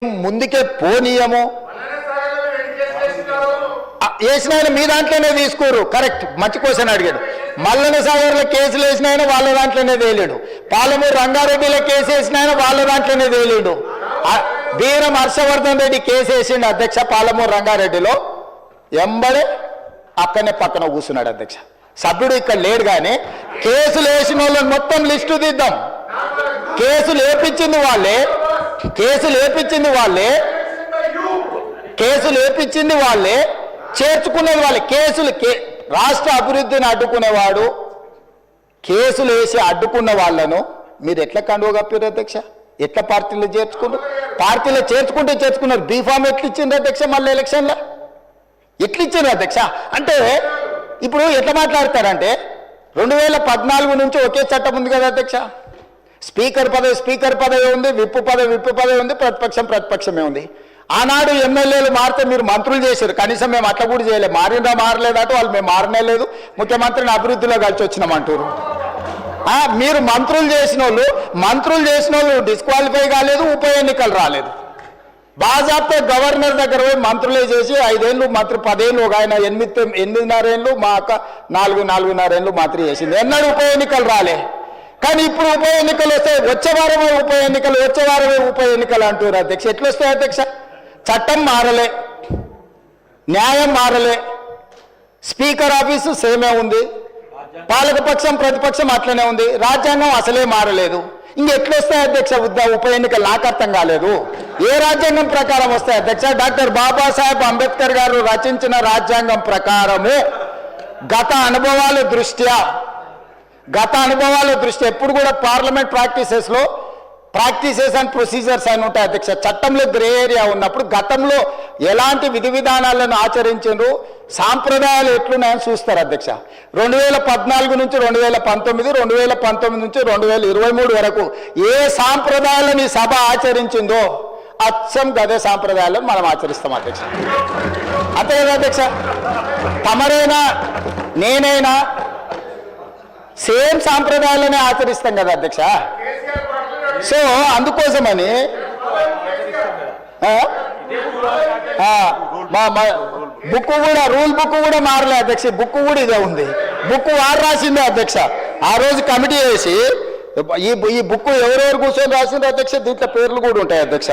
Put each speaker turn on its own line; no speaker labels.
ముందుకే పోనీయము వేసినాయన మీ దాంట్లోనే తీసుకోరు. కరెక్ట్, మంచి క్వశ్చన్ అడిగాడు. మల్లన సాగర్లో కేసులు వేసినాయన వాళ్ళ దాంట్లోనే తేలేడు. పాలమూరు రంగారెడ్డిలో కేసు వేసినాయన వాళ్ళ దాంట్లోనే తేలేడు. వీరం హర్షవర్ధన్ రెడ్డి కేసు వేసిండు అధ్యక్ష పాలమూరు రంగారెడ్డిలో, ఎంబడే అక్కడనే పక్కన కూర్చున్నాడు అధ్యక్ష. సభ్యుడు ఇక్కడ లేడు, కానీ కేసులు వేసిన వాళ్ళని మొత్తం లిస్టు తీద్దాం. కేసులు వేపించింది వాళ్ళే, కేసులు వేపించింది వాళ్ళే, కేసులు వేపించింది వాళ్ళే, చేర్చుకునేది వాళ్ళే. కేసులు రాష్ట్ర అభివృద్ధిని అడ్డుకునేవాడు కేసులు వేసి అడ్డుకున్న వాళ్ళను మీరు ఎట్లా కండువ కప్పారు అధ్యక్ష? ఎట్లా పార్టీలో చేర్చుకున్నారు? పార్టీలో చేర్చుకున్నారు. బీఫామ్ ఎట్లా ఇచ్చింది అధ్యక్ష? మళ్ళీ ఎలక్షన్లో ఎట్లా ఇచ్చారు అధ్యక్ష? అంటే ఇప్పుడు ఎట్లా మాట్లాడతారంటే 2014 నుంచి ఒకే చట్టం ఉంది కదా అధ్యక్ష. స్పీకర్ పదవి ఉంది, విప్పు పదవి ఉంది, ప్రతిపక్షమే ఉంది. ఆనాడు ఎమ్మెల్యేలు మారితే మీరు మంత్రులు చేశారు, కనీసం మేము అట్లా కూడా చేయలేదు. మారలేదట వాళ్ళు, మేము మారనే లేదు, ముఖ్యమంత్రిని అభివృద్ధిలో కలిసి వచ్చినామంటారు. మీరు మంత్రులు చేసిన వాళ్ళు డిస్క్వాలిఫై కాలేదు, ఉప ఎన్నికలు రాలేదు. బాజాప్తే గవర్నర్ దగ్గర పోయి మంత్రులే చేసి 5 ఏళ్ళు మంత్రి, 10 ఏళ్ళు, ఒక ఆయన 8.5 ఏళ్ళు, మా అక్క 4.5 ఏళ్ళు మంత్రి చేసింది. ఎన్నడూ ఉప ఎన్నికలు రాలే. కానీ ఇప్పుడు ఉప ఎన్నికలు వస్తాయి, వచ్చే వారమే ఉప ఎన్నికలు అంటారు అధ్యక్ష. ఎట్లా వస్తాయి అధ్యక్ష? చట్టం మారలే, న్యాయం మారలే, స్పీకర్ ఆఫీసు సేమే ఉంది, పాలకపక్షం ప్రతిపక్షం అట్లనే ఉంది, రాజ్యాంగం అసలే మారలేదు. ఇంకెట్లొస్తాయి అధ్యక్ష ఉప ఎన్నికలు? నాకు అర్థం కాలేదు. ఏ రాజ్యాంగం ప్రకారం వస్తాయి అధ్యక్ష? డాక్టర్ బాబాసాహెబ్ అంబేద్కర్ గారు రచించిన రాజ్యాంగం ప్రకారము గత అనుభవాల దృష్ట్యా ఎప్పుడు కూడా పార్లమెంట్ ప్రాక్టీసెస్ అండ్ ప్రొసీజర్స్ అని ఉంటాయి అధ్యక్ష. చట్టంలో గ్రే ఏరియా ఉన్నప్పుడు గతంలో ఎలాంటి విధి విధానాలను ఆచరించారు, సాంప్రదాయాలు ఎట్లున్నాయని చూస్తారు అధ్యక్ష. 2014 నుంచి 2019, 2019 నుంచి 2023 వరకు ఏ సాంప్రదాయాలను ఈ సభ ఆచరించిందో అచ్చం గదే సాంప్రదాయాలను మనం ఆచరిస్తాం అధ్యక్ష. అంతే కదా అధ్యక్ష? తమరైనా నేనైనా సేమ్ సాంప్రదాయాలనే ఆచరిస్తాం కదా అధ్యక్ష. సో అందుకోసమని రూల్ బుక్ కూడా మారలే అధ్యక్ష. బుక్ కూడా ఇదే ఉంది. బుక్ వారు రాసిందే అధ్యక్ష. ఆ రోజు కమిటీ వేసి ఈ బుక్ ఎవరెవరు కూర్చొని రాసిందో అధ్యక్ష, దీంట్లో పేర్లు కూడా ఉంటాయి అధ్యక్ష.